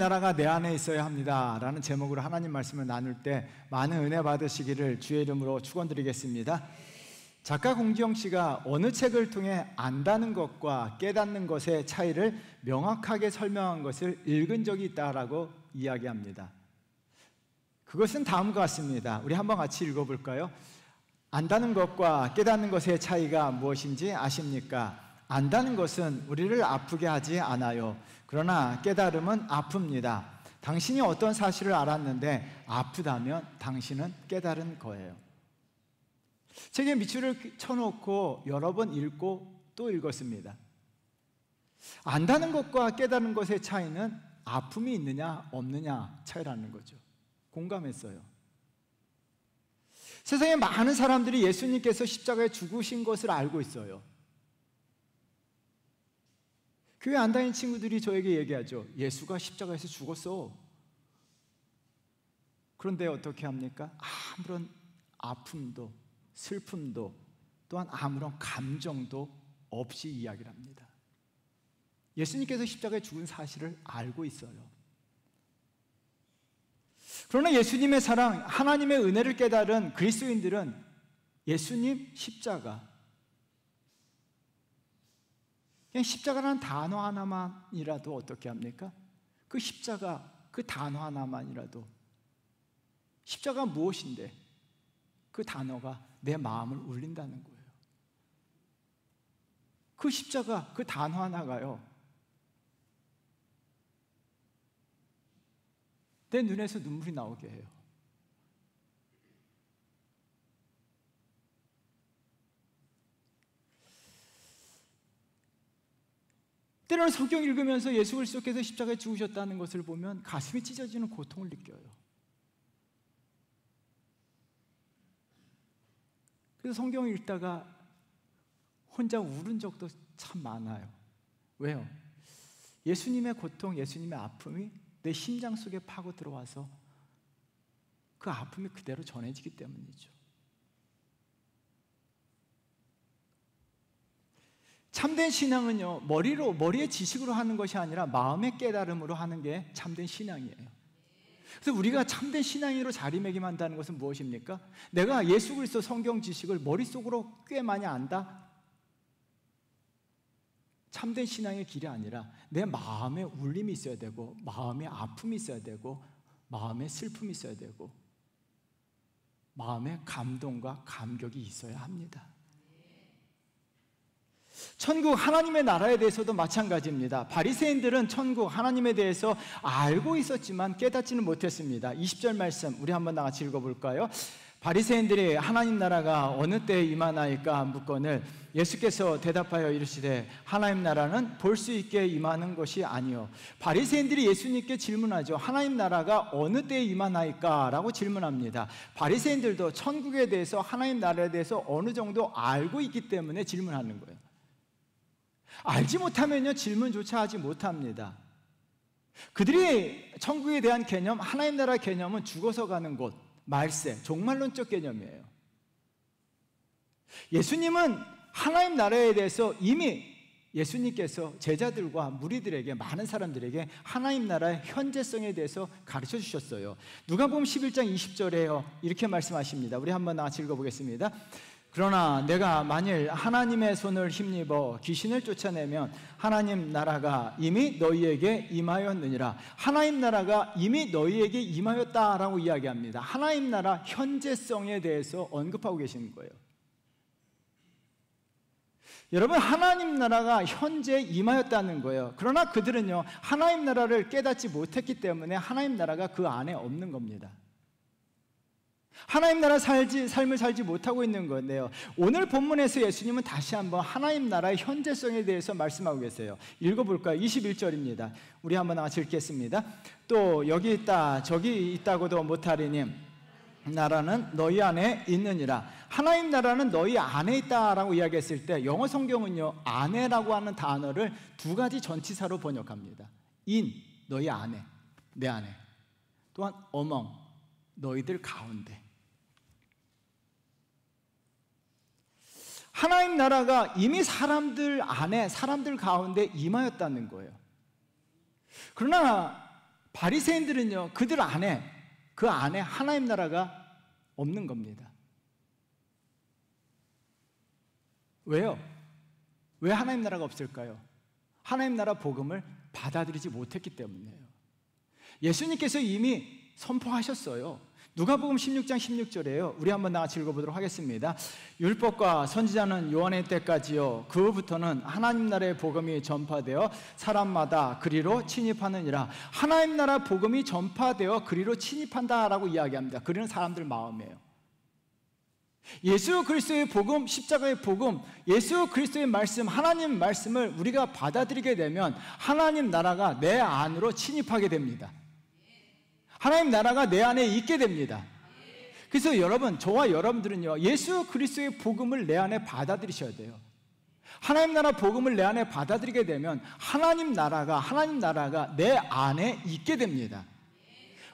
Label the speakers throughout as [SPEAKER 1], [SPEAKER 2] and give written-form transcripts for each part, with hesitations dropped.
[SPEAKER 1] 나라가 내 안에 있어야 합니다 라는 제목으로 하나님 말씀을 나눌 때 많은 은혜 받으시기를 주의 이름으로 축원드리겠습니다. 작가 공지영 씨가 어느 책을 통해 안다는 것과 깨닫는 것의 차이를 명확하게 설명한 것을 읽은 적이 있다라고 이야기합니다. 그것은 다음과 같습니다. 우리 한번 같이 읽어볼까요? 안다는 것과 깨닫는 것의 차이가 무엇인지 아십니까? 안다는 것은 우리를 아프게 하지 않아요. 그러나 깨달음은 아픕니다. 당신이 어떤 사실을 알았는데 아프다면 당신은 깨달은 거예요. 책에 밑줄을 쳐놓고 여러 번 읽고 또 읽었습니다. 안다는 것과 깨닫는 것의 차이는 아픔이 있느냐 없느냐 차이라는 거죠. 공감했어요. 세상에 많은 사람들이 예수님께서 십자가에 죽으신 것을 알고 있어요. 교회 안 다니는 친구들이 저에게 얘기하죠. 예수가 십자가에서 죽었어. 그런데 어떻게 합니까? 아무런 아픔도 슬픔도 또한 아무런 감정도 없이 이야기를 합니다. 예수님께서 십자가에 죽은 사실을 알고 있어요. 그러나 예수님의 사랑, 하나님의 은혜를 깨달은 그리스도인들은 예수님 십자가, 그냥 십자가라는 단어 하나만이라도 어떻게 합니까? 그 십자가, 그 단어 하나만이라도, 십자가 무엇인데 그 단어가 내 마음을 울린다는 거예요. 그 십자가, 그 단어 하나가요, 내 눈에서 눈물이 나오게 해요. 때로는 성경 읽으면서 예수 그리스도께서 십자가에 죽으셨다는 것을 보면 가슴이 찢어지는 고통을 느껴요. 그래서 성경을 읽다가 혼자 울은 적도 참 많아요. 왜요? 예수님의 고통, 예수님의 아픔이 내 심장 속에 파고 들어와서 그 아픔이 그대로 전해지기 때문이죠. 참된 신앙은요, 머리의 지식으로 하는 것이 아니라 마음의 깨달음으로 하는 게 참된 신앙이에요. 그래서 우리가 참된 신앙인으로 자리매김한다는 것은 무엇입니까? 내가 예수 그리스도 성경 지식을 머릿속으로 꽤 많이 안다? 참된 신앙의 길이 아니라 내 마음에 울림이 있어야 되고, 마음에 아픔이 있어야 되고, 마음에 슬픔이 있어야 되고, 마음에 감동과 감격이 있어야 합니다. 천국 하나님의 나라에 대해서도 마찬가지입니다. 바리새인들은 천국 하나님에 대해서 알고 있었지만 깨닫지는 못했습니다. 20절 말씀 우리 한번 다 같이 읽어볼까요? 바리새인들이 하나님 나라가 어느 때에 임하나이까 묻거늘 예수께서 대답하여 이르시되 하나님 나라는 볼 수 있게 임하는 것이 아니요. 바리새인들이 예수님께 질문하죠. 하나님 나라가 어느 때에 임하나이까? 라고 질문합니다. 바리새인들도 천국에 대해서, 하나님 나라에 대해서 어느 정도 알고 있기 때문에 질문하는 거예요. 알지 못하면요, 질문조차 하지 못합니다. 그들이 천국에 대한 개념, 하나님 나라 개념은 죽어서 가는 곳, 말세, 종말론적 개념이에요. 예수님은 하나님 나라에 대해서 이미 예수님께서 제자들과 무리들에게, 많은 사람들에게 하나님 나라의 현재성에 대해서 가르쳐 주셨어요. 누가복음 11장 20절에요 이렇게 말씀하십니다. 우리 한번 같이 읽어보겠습니다. 그러나 내가 만일 하나님의 손을 힘입어 귀신을 쫓아내면 하나님 나라가 이미 너희에게 임하였느니라. 하나님 나라가 이미 너희에게 임하였다라고 이야기합니다. 하나님 나라 현재성에 대해서 언급하고 계시는 거예요. 여러분, 하나님 나라가 현재 임하였다는 거예요. 그러나 그들은요, 하나님 나라를 깨닫지 못했기 때문에 하나님 나라가 그 안에 없는 겁니다. 하나님 나라 삶을 살지 못하고 있는 건데요, 오늘 본문에서 예수님은 다시 한번 하나님 나라의 현재성에 대해서 말씀하고 계세요. 읽어볼까요? 21절입니다. 우리 한번 같이 읽겠습니다. 또 여기 있다 저기 있다고도 못하리니 나라는 너희 안에 있느니라. 하나님 나라는 너희 안에 있다라고 이야기했을 때 영어 성경은요, 안에라고 하는 단어를 두 가지 전치사로 번역합니다. in, 너희 안에, 내 안에. 또한 among, 너희들 가운데. 하나님 나라가 이미 사람들 안에, 사람들 가운데 임하였다는 거예요. 그러나 바리새인들은요, 그들 안에, 그 안에 하나님 나라가 없는 겁니다. 왜요? 왜 하나님 나라가 없을까요? 하나님 나라 복음을 받아들이지 못했기 때문이에요. 예수님께서 이미 선포하셨어요. 누가복음 16장 16절이에요. 우리 한번 나같이 읽어보도록 하겠습니다. 율법과 선지자는 요한의 때까지요, 그 후부터는 하나님 나라의 복음이 전파되어 사람마다 그리로 침입하느니라. 하나님 나라 복음이 전파되어 그리로 침입한다라고 이야기합니다. 그리는 사람들 마음이에요. 예수 그리스도의 복음, 십자가의 복음, 예수 그리스도의 말씀, 하나님 말씀을 우리가 받아들이게 되면 하나님 나라가 내 안으로 침입하게 됩니다. 하나님 나라가 내 안에 있게 됩니다. 그래서 여러분, 저와 여러분들은요, 예수 그리스도의 복음을 내 안에 받아들이셔야 돼요. 하나님 나라 복음을 내 안에 받아들이게 되면 하나님 나라가 내 안에 있게 됩니다.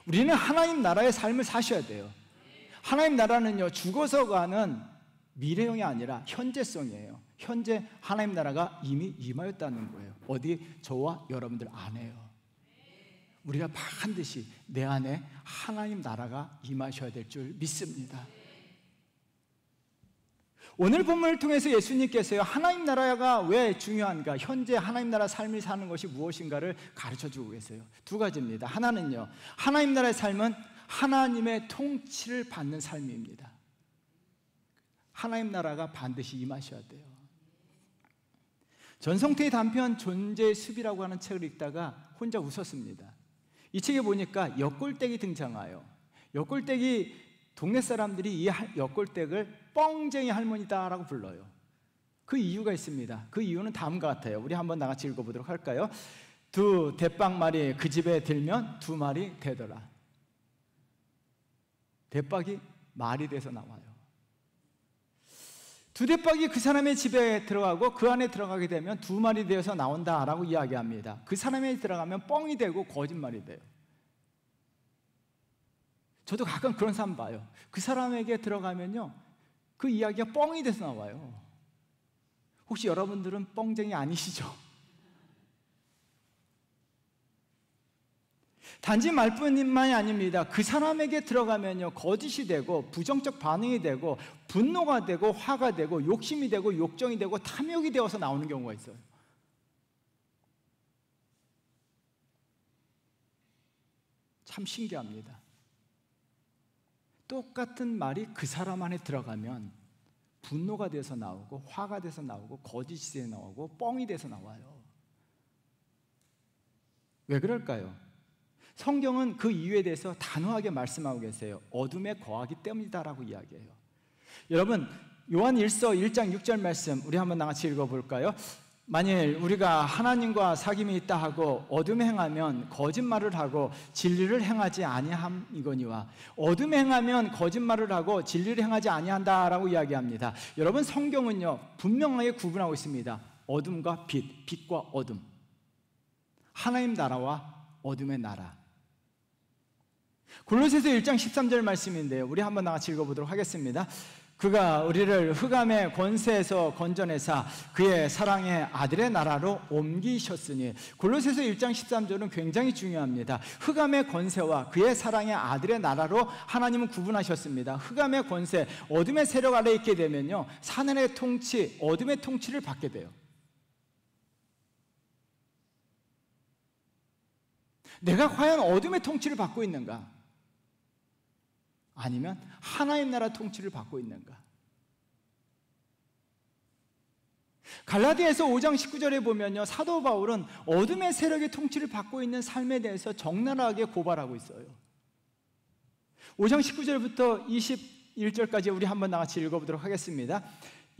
[SPEAKER 1] 우리는 하나님 나라의 삶을 사셔야 돼요. 하나님 나라는요, 죽어서 가는 미래형이 아니라 현재성이에요. 현재 하나님 나라가 이미 임하였다는 거예요. 어디? 저와 여러분들 안에요. 우리가 반드시 내 안에 하나님 나라가 임하셔야 될 줄 믿습니다. 오늘 본문을 통해서 예수님께서요, 하나님 나라가 왜 중요한가, 현재 하나님 나라 삶을 사는 것이 무엇인가를 가르쳐주고 계세요. 두 가지입니다. 하나는요, 하나님 나라의 삶은 하나님의 통치를 받는 삶입니다. 하나님 나라가 반드시 임하셔야 돼요. 전성태의 단편 존재의 숲이라고 하는 책을 읽다가 혼자 웃었습니다. 이 책에 보니까 엿골댁이 등장해요. 엿골댁이 동네 사람들이 이 엿골댁을 뻥쟁이 할머니다라고 불러요. 그 이유가 있습니다. 그 이유는 다음과 같아요. 우리 한번 나같이 읽어보도록 할까요? 두 대빵말이 그 집에 들면 두 말이 되더라. 대박이 말이 돼서 나와요. 두 대박이 그 사람의 집에 들어가고 그 안에 들어가게 되면 두 말이 되어서 나온다라고 이야기합니다. 그 사람에 들어가면 뻥이 되고 거짓말이 돼요. 저도 가끔 그런 사람 봐요. 그 사람에게 들어가면요, 그 이야기가 뻥이 돼서 나와요. 혹시 여러분들은 뻥쟁이 아니시죠? 단지 말뿐만이 아닙니다. 그 사람에게 들어가면요, 거짓이 되고 부정적 반응이 되고 분노가 되고 화가 되고 욕심이 되고 욕정이 되고 탐욕이 되어서 나오는 경우가 있어요. 참 신기합니다. 똑같은 말이 그 사람 안에 들어가면 분노가 돼서 나오고 화가 돼서 나오고 거짓이 돼서 나오고 뻥이 돼서 나와요. 왜 그럴까요? 성경은 그 이유에 대해서 단호하게 말씀하고 계세요. 어둠에 거하기 때문이다라고 이야기해요. 여러분, 요한 1서 1장 6절 말씀 우리 한번 나같이 읽어볼까요? 만일 우리가 하나님과 사귐이 있다 하고 어둠에 행하면 거짓말을 하고 진리를 행하지 아니함이거니와. 어둠에 행하면 거짓말을 하고 진리를 행하지 아니한다라고 이야기합니다. 여러분, 성경은요, 분명하게 구분하고 있습니다. 어둠과 빛, 빛과 어둠, 하나님 나라와 어둠의 나라. 골로새서 1장 13절 말씀인데요, 우리 한번 나같이 읽어보도록 하겠습니다. 그가 우리를 흑암의 권세에서 건져내사 그의 사랑의 아들의 나라로 옮기셨으니. 골로새서 1장 13절은 굉장히 중요합니다. 흑암의 권세와 그의 사랑의 아들의 나라로 하나님은 구분하셨습니다. 흑암의 권세, 어둠의 세력 아래 있게 되면요, 사단의 통치, 어둠의 통치를 받게 돼요. 내가 과연 어둠의 통치를 받고 있는가? 아니면 하나님 나라 통치를 받고 있는가? 갈라디아서 5장 19절에 보면요, 사도 바울은 어둠의 세력의 통치를 받고 있는 삶에 대해서 적나라하게 고발하고 있어요. 5장 19절부터 21절까지 우리 한번 나같이 읽어보도록 하겠습니다.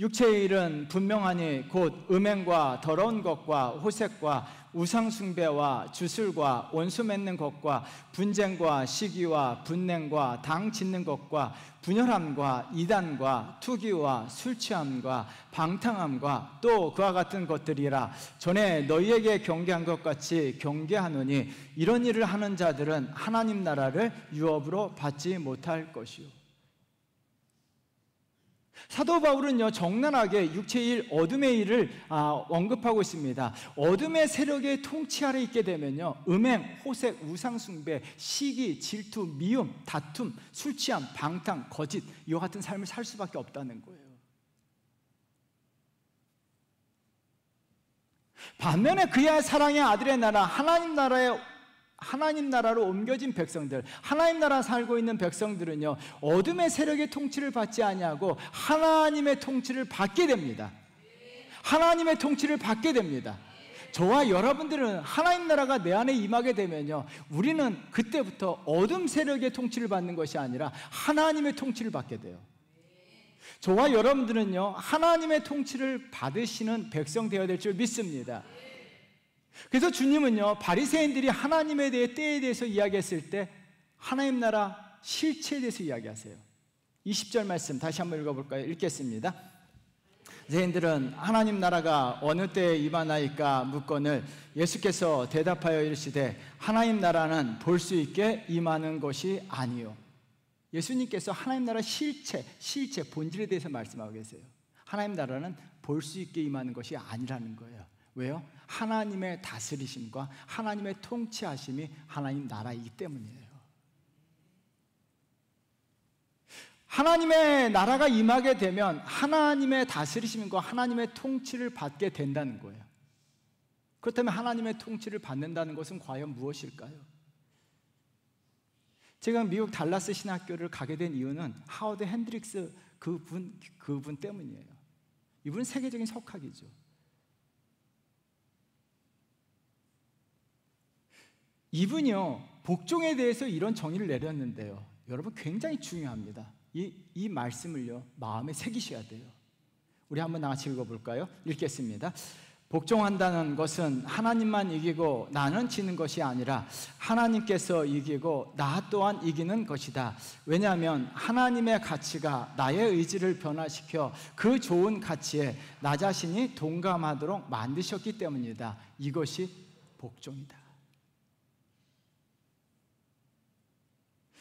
[SPEAKER 1] 육체의 일은 분명하니 곧 음행과 더러운 것과 호색과 우상숭배와 주술과 원수 맺는 것과 분쟁과 시기와 분냉과 당 짓는 것과 분열함과 이단과 투기와 술취함과 방탕함과 또 그와 같은 것들이라. 전에 너희에게 경계한 것 같이 경계하노니 이런 일을 하는 자들은 하나님 나라를 유업으로 받지 못할 것이요. 사도 바울은요, 적나라하게 육체의 일, 어둠의 일을 언급하고 있습니다. 어둠의 세력의 통치 아래 있게 되면요, 음행, 호색, 우상숭배, 시기, 질투, 미움, 다툼, 술 취함, 방탕, 거짓, 이와 같은 삶을 살 수밖에 없다는 거예요. 반면에 그의 사랑의 아들의 나라, 하나님 나라로 옮겨진 백성들, 하나님 나라 살고 있는 백성들은요, 어둠의 세력의 통치를 받지 아니하고 하나님의 통치를 받게 됩니다. 하나님의 통치를 받게 됩니다. 저와 여러분들은 하나님 나라가 내 안에 임하게 되면요, 우리는 그때부터 어둠 세력의 통치를 받는 것이 아니라 하나님의 통치를 받게 돼요. 저와 여러분들은요, 하나님의 통치를 받으시는 백성 되어야 될 줄 믿습니다. 그래서 주님은요, 바리새인들이 하나님에 대해 때에 대해서 이야기했을 때 하나님 나라 실체에 대해서 이야기하세요. 20절 말씀 다시 한번 읽어볼까요? 읽겠습니다. 바리새인들은 하나님 나라가 어느 때에 임하나이까 묻거늘 예수께서 대답하여 이르시되 하나님 나라는 볼 수 있게 임하는 것이 아니요. 예수님께서 하나님 나라 실체, 본질에 대해서 말씀하고 계세요. 하나님 나라는 볼 수 있게 임하는 것이 아니라는 거예요. 왜요? 하나님의 다스리심과 하나님의 통치하심이 하나님 나라이기 때문이에요. 하나님의 나라가 임하게 되면 하나님의 다스리심과 하나님의 통치를 받게 된다는 거예요. 그렇다면 하나님의 통치를 받는다는 것은 과연 무엇일까요? 제가 미국 달라스 신학교를 가게 된 이유는 하워드 핸드릭스 그분 때문이에요. 이분은 세계적인 석학이죠. 이분이요, 복종에 대해서 이런 정의를 내렸는데요, 여러분 굉장히 중요합니다. 이 말씀을요, 마음에 새기셔야 돼요. 우리 한번 같이 읽어볼까요? 읽겠습니다. 복종한다는 것은 하나님만 이기고 나는 지는 것이 아니라 하나님께서 이기고 나 또한 이기는 것이다. 왜냐하면 하나님의 가치가 나의 의지를 변화시켜 그 좋은 가치에 나 자신이 동감하도록 만드셨기 때문이다. 이것이 복종이다.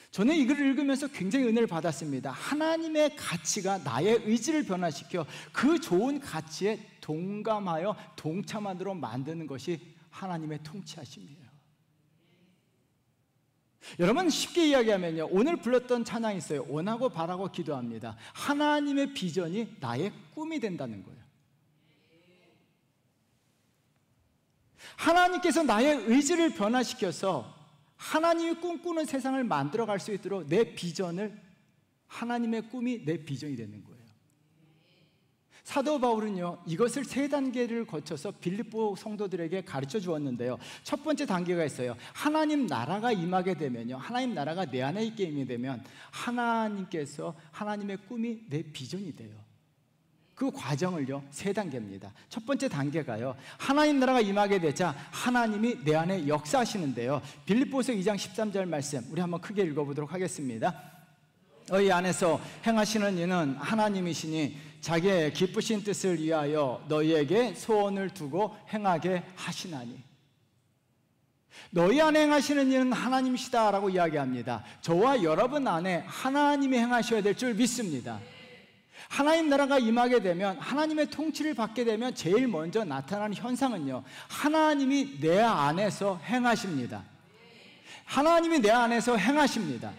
[SPEAKER 1] 저는 이 글을 읽으면서 굉장히 은혜를 받았습니다. 하나님의 가치가 나의 의지를 변화시켜 그 좋은 가치에 동감하여 동참하도록 만드는 것이 하나님의 통치하심이에요. 여러분, 쉽게 이야기하면요, 오늘 불렀던 찬양이 있어요. 원하고 바라고 기도합니다. 하나님의 비전이 나의 꿈이 된다는 거예요. 하나님께서 나의 의지를 변화시켜서 하나님이 꿈꾸는 세상을 만들어갈 수 있도록 내 비전을, 하나님의 꿈이 내 비전이 되는 거예요. 사도 바울은요, 이것을 세 단계를 거쳐서 빌립보 성도들에게 가르쳐 주었는데요, 첫 번째 단계가 있어요. 하나님 나라가 임하게 되면요, 하나님 나라가 내 안에 있게 임하게 되면 하나님께서, 하나님의 꿈이 내 비전이 돼요. 그 과정을요, 세 단계입니다. 첫 번째 단계가요, 하나님 나라가 임하게 되자 하나님이 내 안에 역사하시는데요, 빌립보서 2장 13절 말씀 우리 한번 크게 읽어보도록 하겠습니다. 너희 안에서 행하시는 이는 하나님이시니 자기의 기쁘신 뜻을 위하여 너희에게 소원을 두고 행하게 하시나니. 너희 안에 행하시는 이는 하나님이시다라고 이야기합니다. 저와 여러분 안에 하나님이 행하셔야 될 줄 믿습니다. 하나님 나라가 임하게 되면, 하나님의 통치를 받게 되면 제일 먼저 나타나는 현상은요, 하나님이 내 안에서 행하십니다. 하나님이 내 안에서 행하십니다.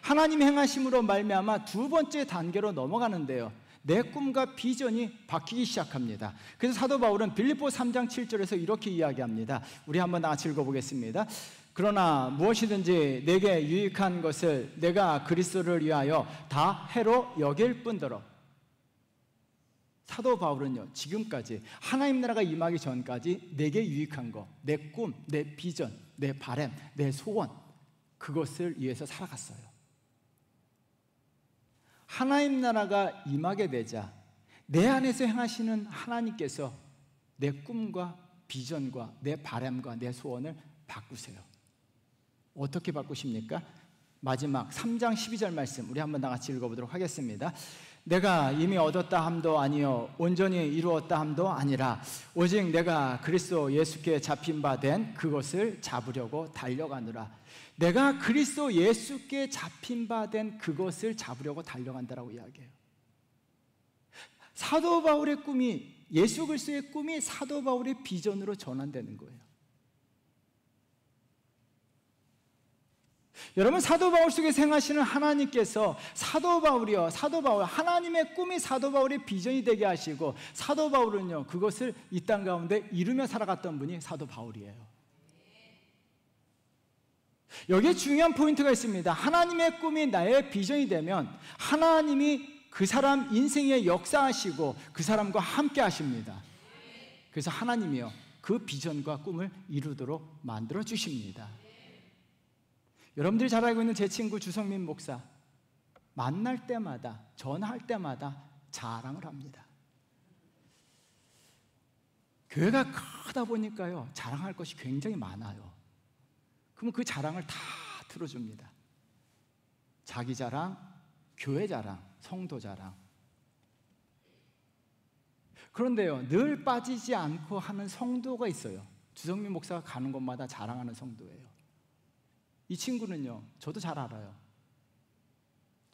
[SPEAKER 1] 하나님이 행하심으로 말미암아 두 번째 단계로 넘어가는데요, 내 꿈과 비전이 바뀌기 시작합니다. 그래서 사도 바울은 빌립보 3장 7절에서 이렇게 이야기합니다. 우리 한번 같이 읽어보겠습니다. 그러나 무엇이든지 내게 유익한 것을 내가 그리스도를 위하여 다 해로 여길 뿐더러. 사도 바울은요, 지금까지 하나님 나라가 임하기 전까지 내게 유익한 거, 내 꿈, 내 비전, 내 바람, 내 소원, 그것을 위해서 살아갔어요. 하나님 나라가 임하게 되자 내 안에서 행하시는 하나님께서 내 꿈과 비전과 내 바람과 내 소원을 바꾸세요. 어떻게 바꾸십니까? 마지막 3장 12절 말씀 우리 한번 다 같이 읽어보도록 하겠습니다. 내가 이미 얻었다 함도 아니요 온전히 이루었다 함도 아니라 오직 내가 그리스도 예수께 잡힌 바 된 그것을 잡으려고 달려가느라. 내가 그리스도 예수께 잡힌 바 된 그것을 잡으려고 달려간다라고 이야기해요. 사도 바울의 꿈이, 예수 그리스도의 꿈이 사도 바울의 비전으로 전환되는 거예요. 여러분, 사도 바울 속에 생하시는 하나님께서 사도 바울이요, 사도 바울, 하나님의 꿈이 사도 바울의 비전이 되게 하시고, 사도 바울은요 그것을 이 땅 가운데 이루며 살아갔던 분이 사도 바울이에요. 여기에 중요한 포인트가 있습니다. 하나님의 꿈이 나의 비전이 되면 하나님이 그 사람 인생에 역사하시고 그 사람과 함께 하십니다. 그래서 하나님이요 그 비전과 꿈을 이루도록 만들어 주십니다. 여러분들이 잘 알고 있는 제 친구 주성민 목사, 만날 때마다, 전화할 때마다 자랑을 합니다. 교회가 크다 보니까요 자랑할 것이 굉장히 많아요. 그러면 그 자랑을 다 들어줍니다. 자기 자랑, 교회 자랑, 성도 자랑. 그런데요 늘 빠지지 않고 하는 성도가 있어요. 주성민 목사가 가는 곳마다 자랑하는 성도예요. 이 친구는요 저도 잘 알아요.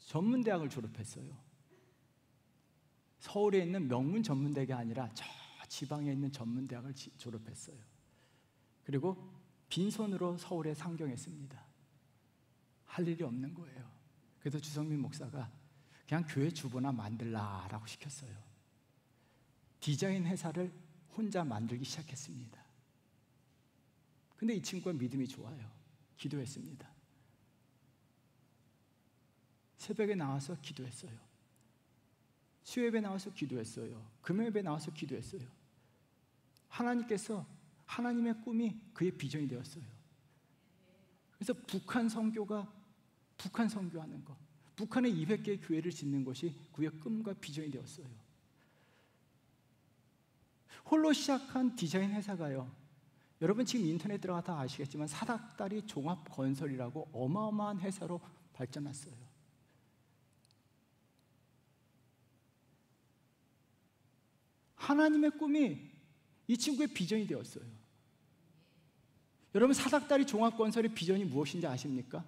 [SPEAKER 1] 전문대학을 졸업했어요. 서울에 있는 명문 전문대가 아니라 저 지방에 있는 전문대학을 졸업했어요. 그리고 빈손으로 서울에 상경했습니다. 할 일이 없는 거예요. 그래서 주성민 목사가 그냥 교회 주보나 만들라라고 시켰어요. 디자인 회사를 혼자 만들기 시작했습니다. 근데 이 친구가 믿음이 좋아요. 기도했습니다. 새벽에 나와서 기도했어요. 수요예배 나와서 기도했어요. 금요예배 나와서 기도했어요. 하나님께서 하나님의 꿈이 그의 비전이 되었어요. 그래서 북한 선교하는 것, 북한에 200개의 교회를 짓는 것이 그의 꿈과 비전이 되었어요. 홀로 시작한 디자인 회사가요, 여러분 지금 인터넷 들어가서 아시겠지만 사닥다리 종합건설이라고 어마어마한 회사로 발전했어요. 하나님의 꿈이 이 친구의 비전이 되었어요. 여러분 사닥다리 종합건설의 비전이 무엇인지 아십니까?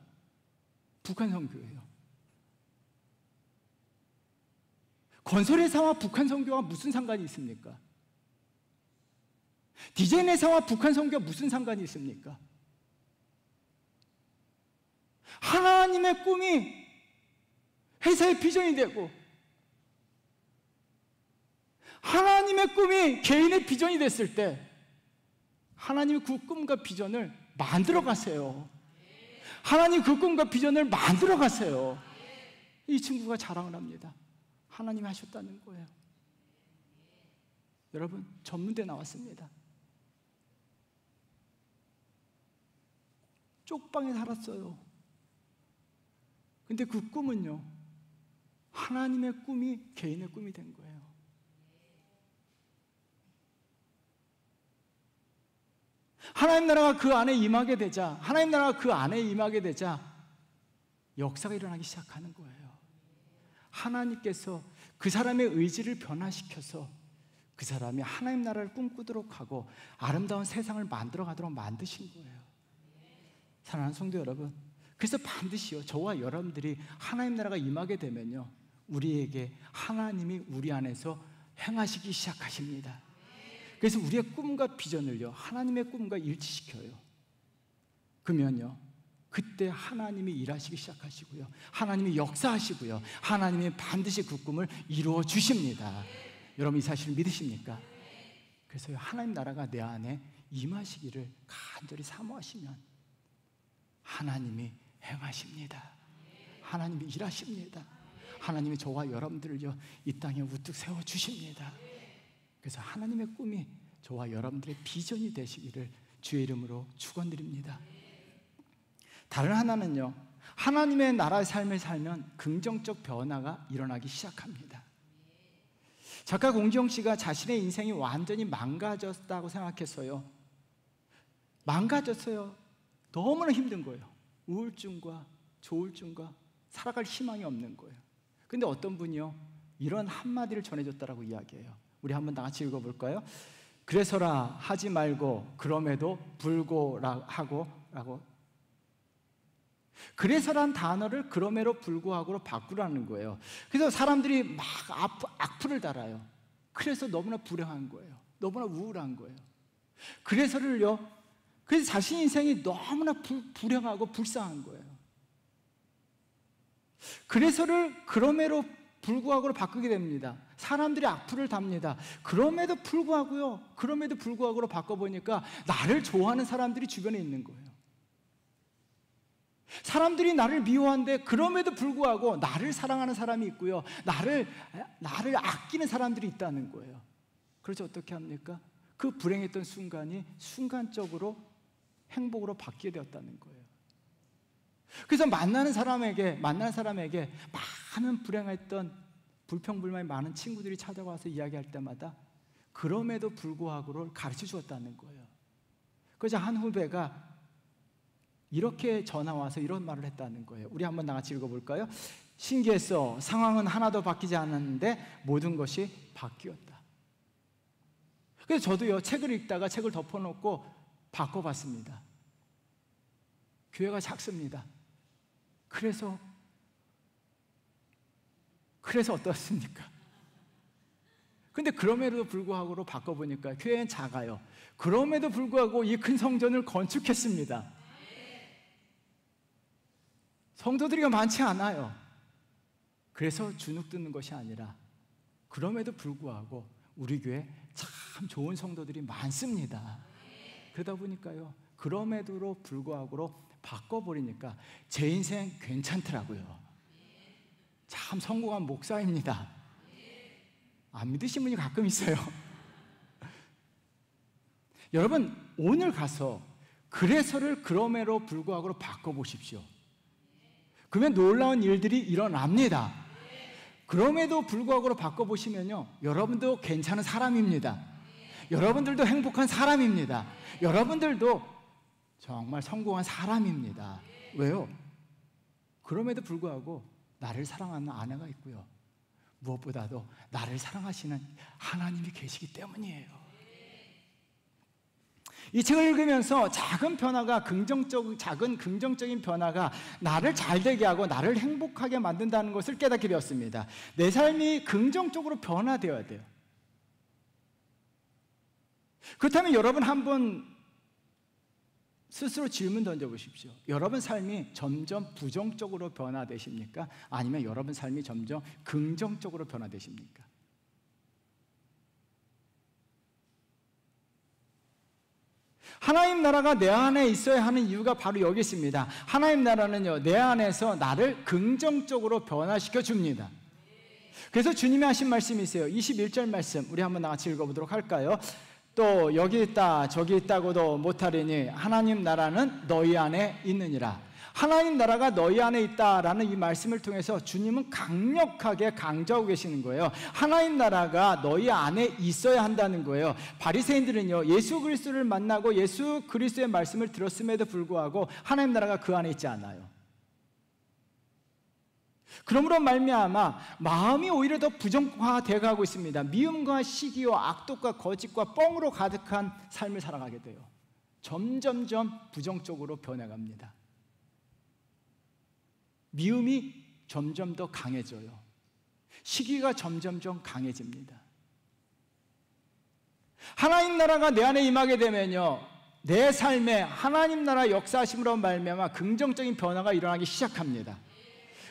[SPEAKER 1] 북한 선교예요. 건설회사와 북한 선교가 무슨 상관이 있습니까? 디자인 회사와 북한 선교가 무슨 상관이 있습니까? 하나님의 꿈이 회사의 비전이 되고 하나님의 꿈이 개인의 비전이 됐을 때 하나님이 그 꿈과 비전을 만들어 가세요. 하나님 그 꿈과 비전을 만들어 가세요. 이 친구가 자랑을 합니다. 하나님이 하셨다는 거예요. 여러분 전문대 나왔습니다. 쪽방에 살았어요. 근데 그 꿈은요 하나님의 꿈이 개인의 꿈이 된 거예요. 하나님 나라가 그 안에 임하게 되자, 하나님 나라가 그 안에 임하게 되자 역사가 일어나기 시작하는 거예요. 하나님께서 그 사람의 의지를 변화시켜서 그 사람이 하나님 나라를 꿈꾸도록 하고 아름다운 세상을 만들어 가도록 만드신 거예요. 사랑하는 성도 여러분, 그래서 반드시요 저와 여러분들이 하나님 나라가 임하게 되면요 우리에게 하나님이 우리 안에서 행하시기 시작하십니다. 그래서 우리의 꿈과 비전을요 하나님의 꿈과 일치시켜요. 그러면요 그때 하나님이 일하시기 시작하시고요 하나님이 역사하시고요 하나님이 반드시 그 꿈을 이루어 주십니다. 여러분 이 사실을 믿으십니까? 그래서 하나님 나라가 내 안에 임하시기를 간절히 사모하시면 하나님이 행하십니다. 하나님이 일하십니다. 하나님이 저와 여러분들을요 이 땅에 우뚝 세워주십니다. 그래서 하나님의 꿈이 저와 여러분들의 비전이 되시기를 주의 이름으로 축원드립니다. 다른 하나는요 하나님의 나라의 삶을 살면 긍정적 변화가 일어나기 시작합니다. 작가 공지영 씨가 자신의 인생이 완전히 망가졌다고 생각했어요. 망가졌어요. 너무나 힘든 거예요. 우울증과 조울증과 살아갈 희망이 없는 거예요. 근데 어떤 분이요 이런 한마디를 전해줬다라고 이야기해요. 우리 한번 다 같이 읽어볼까요? 그래서라 하지 말고 그럼에도 불고라 하고 라고. 그래서란 단어를 그럼에도 불구하고로 바꾸라는 거예요. 그래서 사람들이 막 악플을 달아요. 그래서 너무나 불행한 거예요. 너무나 우울한 거예요. 그래서 자신 인생이 너무나 불행하고 불쌍한 거예요. 그래서를 그럼에도 불구하고로 바꾸게 됩니다. 사람들이 악플을 답니다. 그럼에도 불구하고로 바꿔보니까 나를 좋아하는 사람들이 주변에 있는 거예요. 사람들이 나를 미워하는데 그럼에도 불구하고 나를 사랑하는 사람이 있고요. 나를 아끼는 사람들이 있다는 거예요. 그래서 어떻게 합니까? 그 불행했던 순간이 순간적으로 행복으로 바뀌게 되었다는 거예요. 그래서 만나는 사람에게 많은 불행했던 불평불만이 많은 친구들이 찾아와서 이야기할 때마다 그럼에도 불구하고를 가르쳐 주었다는 거예요. 그래서 한 후배가 이렇게 전화 와서 이런 말을 했다는 거예요. 우리 한번 나같이 읽어볼까요? 신기했어. 상황은 하나도 바뀌지 않았는데 모든 것이 바뀌었다. 그래서 저도요, 책을 읽다가 책을 덮어놓고 바꿔봤습니다. 교회가 작습니다. 그래서 어떻습니까? 근데 그럼에도 불구하고 바꿔보니까 교회는 작아요. 그럼에도 불구하고 이 큰 성전을 건축했습니다. 성도들이 많지 않아요. 그래서 주눅 드는 것이 아니라 그럼에도 불구하고 우리 교회 참 좋은 성도들이 많습니다. 그러다 보니까요, 그럼에도 불구하고 바꿔버리니까 제 인생 괜찮더라고요. 참 성공한 목사입니다. 안 믿으신 분이 가끔 있어요. 여러분, 오늘 가서 그래서를 그럼에도 불구하고 바꿔보십시오. 그러면 놀라운 일들이 일어납니다. 그럼에도 불구하고 바꿔보시면요, 여러분도 괜찮은 사람입니다. 여러분들도 행복한 사람입니다. 여러분들도 정말 성공한 사람입니다. 왜요? 그럼에도 불구하고 나를 사랑하는 아내가 있고요, 무엇보다도 나를 사랑하시는 하나님이 계시기 때문이에요. 이 책을 읽으면서 작은 긍정적인 변화가 나를 잘되게 하고 나를 행복하게 만든다는 것을 깨닫게 되었습니다. 내 삶이 긍정적으로 변화되어야 돼요. 그렇다면 여러분 한번 스스로 질문 던져보십시오. 여러분 삶이 점점 부정적으로 변화되십니까? 아니면 여러분 삶이 점점 긍정적으로 변화되십니까? 하나님 나라가 내 안에 있어야 하는 이유가 바로 여기 있습니다. 하나님 나라는요, 내 안에서 나를 긍정적으로 변화시켜 줍니다. 그래서 주님이 하신 말씀이 있어요. 21절 말씀 우리 한번 같이 읽어보도록 할까요? 또 여기 있다 저기 있다고도 못하리니 하나님 나라는 너희 안에 있느니라. 하나님 나라가 너희 안에 있다라는 이 말씀을 통해서 주님은 강력하게 강조하고 계시는 거예요. 하나님 나라가 너희 안에 있어야 한다는 거예요. 바리새인들은요, 예수 그리스도를 만나고 예수 그리스도의 말씀을 들었음에도 불구하고 하나님 나라가 그 안에 있지 않아요. 그러므로 말미암아 마음이 오히려 더 부정화되어 가고 있습니다. 미움과 시기와 악독과 거짓과 뻥으로 가득한 삶을 살아가게 돼요. 점점점 부정적으로 변해갑니다. 미움이 점점 더 강해져요. 시기가 점점점 강해집니다. 하나님 나라가 내 안에 임하게 되면요, 내 삶에 하나님 나라 역사하심으로 말미암아 긍정적인 변화가 일어나기 시작합니다.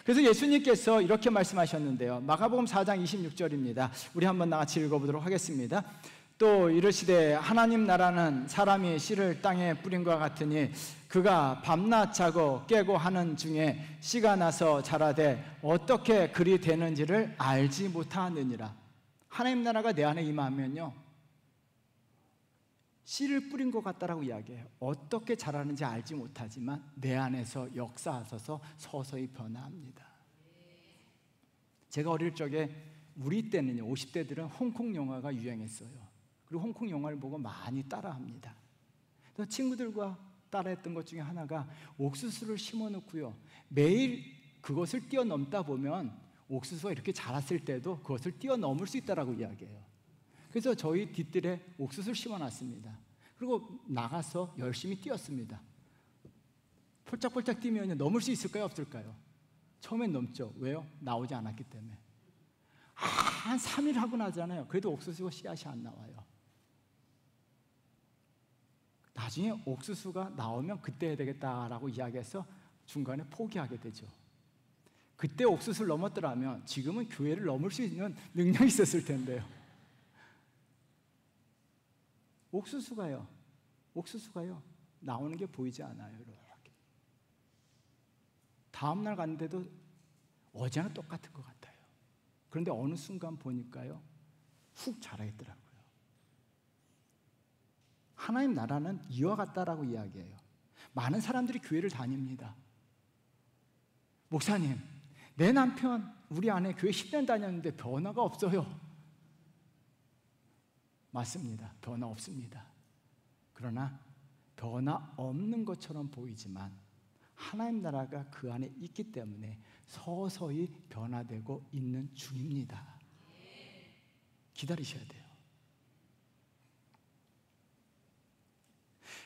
[SPEAKER 1] 그래서 예수님께서 이렇게 말씀하셨는데요, 마가복음 4장 26절입니다. 우리 한번 같이 읽어보도록 하겠습니다. 또 이르시되 하나님 나라는 사람이 씨를 땅에 뿌린 것 같으니 그가 밤낮 자고 깨고 하는 중에 씨가 나서 자라되 어떻게 그리 되는지를 알지 못하느니라. 하나님 나라가 내 안에 임하면요, 씨를 뿌린 것 같다라고 이야기해요. 어떻게 자라는지 알지 못하지만 내 안에서 역사하셔서 서서히 변화합니다. 제가 어릴 적에 우리 때는요, 50대들은 홍콩 영화가 유행했어요. 그리고 홍콩 영화를 보고 많이 따라합니다. 그래서 친구들과 따라했던 것 중에 하나가 옥수수를 심어놓고요, 매일 그것을 뛰어넘다 보면 옥수수가 이렇게 자랐을 때도 그것을 뛰어넘을 수 있다라고 이야기해요. 그래서 저희 뒷뜰에 옥수수를 심어놨습니다. 그리고 나가서 열심히 뛰었습니다. 폴짝폴짝 뛰면 넘을 수 있을까요? 없을까요? 처음엔 넘죠. 왜요? 나오지 않았기 때문에. 한 3일 하고 나잖아요. 그래도 옥수수가 씨앗이 안 나와요. 나중에 옥수수가 나오면 그때 해야 되겠다라고 이야기해서 중간에 포기하게 되죠. 그때 옥수수를 넘었더라면 지금은 교회를 넘을 수 있는 능력이 있었을 텐데요. 옥수수가요 나오는 게 보이지 않아요. 이렇게. 다음날 갔는데도 어제는 똑같은 것 같아요. 그런데 어느 순간 보니까요 훅 자라있더라고요. 하나님 나라는 이와 같다라고 이야기해요. 많은 사람들이 교회를 다닙니다. 목사님, 내 남편 우리 아내 교회 10년 다녔는데 변화가 없어요. 맞습니다. 변화 없습니다. 그러나 변화 없는 것처럼 보이지만 하나님 나라가 그 안에 있기 때문에 서서히 변화되고 있는 중입니다. 기다리셔야 돼요.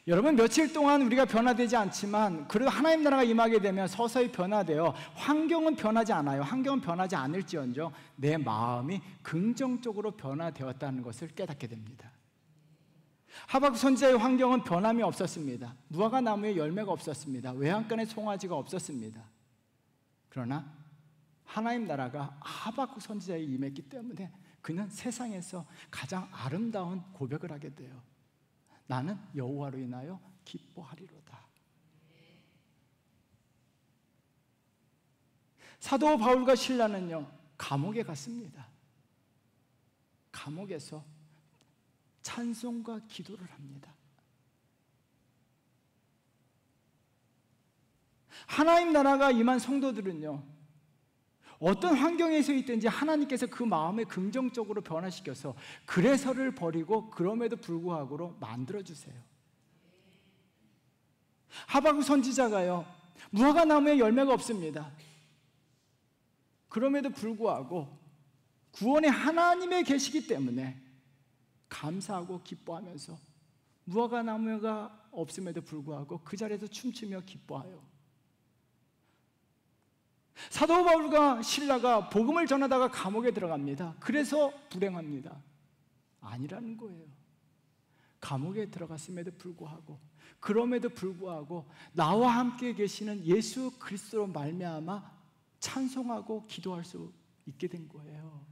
[SPEAKER 1] 여러분, 며칠 동안 우리가 변화되지 않지만 그리고 하나님 나라가 임하게 되면 서서히 변화되어 환경은 변하지 않아요. 환경은 변하지 않을지언정 내 마음이 긍정적으로 변화되었다는 것을 깨닫게 됩니다. 하박국 선지자의 환경은 변함이 없었습니다. 무화과 나무에 열매가 없었습니다. 외양간에 송아지가 없었습니다. 그러나 하나님 나라가 하박국 선지자에 임했기 때문에 그는 세상에서 가장 아름다운 고백을 하게 돼요. 나는 여호와로 인하여 기뻐하리로다. 사도 바울과 실라는요 감옥에 갔습니다. 감옥에서 찬송과 기도를 합니다. 하나님 나라가 임한 성도들은요 어떤 환경에서 있든지 하나님께서 그 마음을 긍정적으로 변화시켜서 그래서를 버리고 그럼에도 불구하고 만들어주세요. 하박국 선지자가요 무화과 나무에 열매가 없습니다. 그럼에도 불구하고 구원의 하나님에 계시기 때문에 감사하고 기뻐하면서 무화과 나무가 없음에도 불구하고 그 자리에서 춤추며 기뻐해요. 사도 바울과 실라가 복음을 전하다가 감옥에 들어갑니다. 그래서 불행합니다. 아니라는 거예요. 감옥에 들어갔음에도 불구하고 그럼에도 불구하고 나와 함께 계시는 예수 그리스도로 말미암아 찬송하고 기도할 수 있게 된 거예요.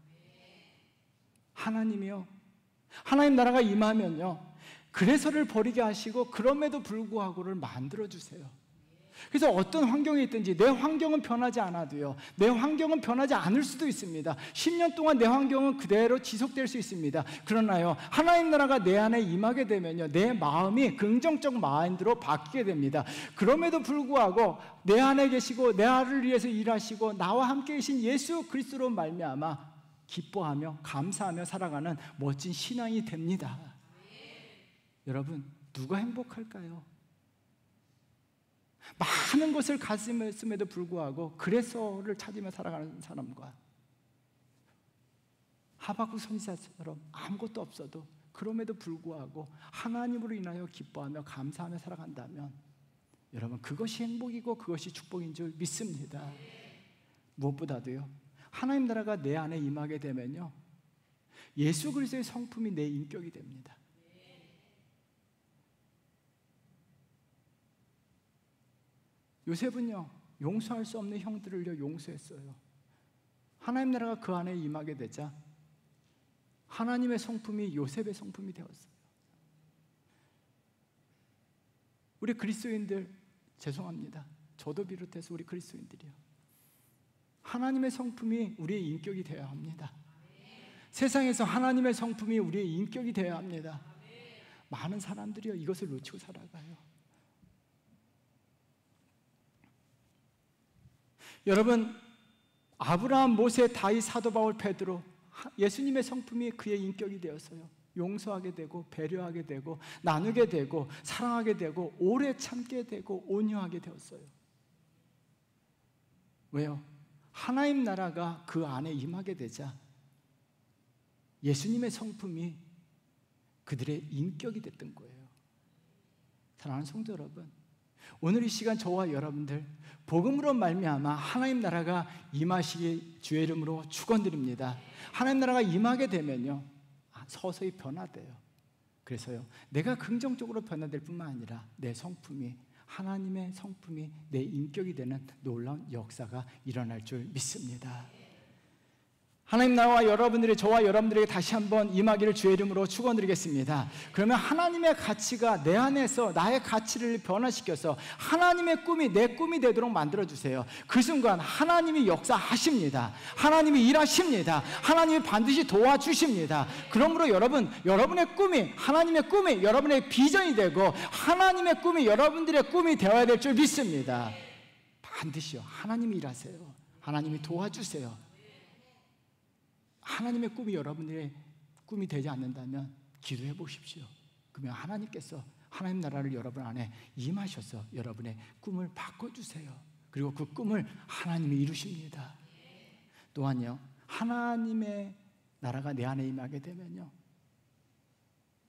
[SPEAKER 1] 하나님이요 하나님 나라가 임하면요 그래서를 버리게 하시고 그럼에도 불구하고를 만들어주세요. 그래서 어떤 환경에 있든지 내 환경은 변하지 않아도요 내 환경은 변하지 않을 수도 있습니다. 10년 동안 내 환경은 그대로 지속될 수 있습니다. 그러나요 하나님 나라가 내 안에 임하게 되면요 내 마음이 긍정적 마인드로 바뀌게 됩니다. 그럼에도 불구하고 내 안에 계시고 나를 위해서 일하시고 나와 함께 계신 예수 그리스도로 말미암아 기뻐하며 감사하며 살아가는 멋진 신앙이 됩니다. 여러분 누가 행복할까요? 많은 것을 가졌음에도 불구하고 그래서를 찾으며 살아가는 사람과 하박국 선지자처럼 아무것도 없어도 그럼에도 불구하고 하나님으로 인하여 기뻐하며 감사하며 살아간다면 여러분 그것이 행복이고 그것이 축복인 줄 믿습니다. 무엇보다도요 하나님 나라가 내 안에 임하게 되면요 예수 그리스도의 성품이 내 인격이 됩니다. 요셉은요 용서할 수 없는 형들을요 용서했어요. 하나님 나라가 그 안에 임하게 되자 하나님의 성품이 요셉의 성품이 되었어요. 우리 그리스도인들 죄송합니다. 저도 비롯해서 우리 그리스도인들이요 하나님의 성품이 우리의 인격이 되어야 합니다. 세상에서 하나님의 성품이 우리의 인격이 되어야 합니다. 많은 사람들이요 이것을 놓치고 살아가요. 여러분 아브라함, 모세, 다윗, 사도 바울, 베드로 예수님의 성품이 그의 인격이 되었어요. 용서하게 되고 배려하게 되고 나누게 되고 사랑하게 되고 오래 참게 되고 온유하게 되었어요. 왜요? 하나님 나라가 그 안에 임하게 되자 예수님의 성품이 그들의 인격이 됐던 거예요. 사랑하는 성도 여러분, 오늘 이 시간 저와 여러분들 복음으로 말미암아 하나님 나라가 임하시기 주의 이름으로 축원드립니다. 하나님 나라가 임하게 되면요, 서서히 변화돼요. 그래서요, 내가 긍정적으로 변화될 뿐만 아니라 내 성품이, 하나님의 성품이 내 인격이 되는 놀라운 역사가 일어날 줄 믿습니다. 하나님 나라와 여러분들이, 저와 여러분들에게 다시 한번 임하기를 주의 이름으로 축원드리겠습니다. 그러면 하나님의 가치가 내 안에서 나의 가치를 변화시켜서 하나님의 꿈이 내 꿈이 되도록 만들어주세요. 그 순간 하나님이 역사하십니다. 하나님이 일하십니다. 하나님이 반드시 도와주십니다. 그러므로 여러분, 여러분의 꿈이, 하나님의 꿈이 여러분의 비전이 되고 하나님의 꿈이 여러분들의 꿈이 되어야 될 줄 믿습니다. 반드시요, 하나님이 일하세요. 하나님이 도와주세요. 하나님의 꿈이 여러분들의 꿈이 되지 않는다면 기도해 보십시오. 그러면 하나님께서 하나님 나라를 여러분 안에 임하셔서 여러분의 꿈을 바꿔주세요. 그리고 그 꿈을 하나님이 이루십니다. 또한요, 하나님의 나라가 내 안에 임하게 되면요,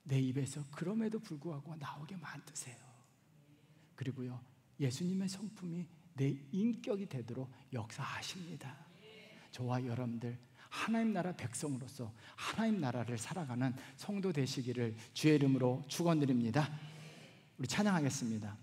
[SPEAKER 1] 내 입에서 그럼에도 불구하고 나오게 만드세요. 그리고요, 예수님의 성품이 내 인격이 되도록 역사하십니다. 저와 여러분들 하나님 나라 백성으로서 하나님 나라를 살아가는 성도 되시기를 주의 이름으로 축원드립니다. 우리 찬양하겠습니다.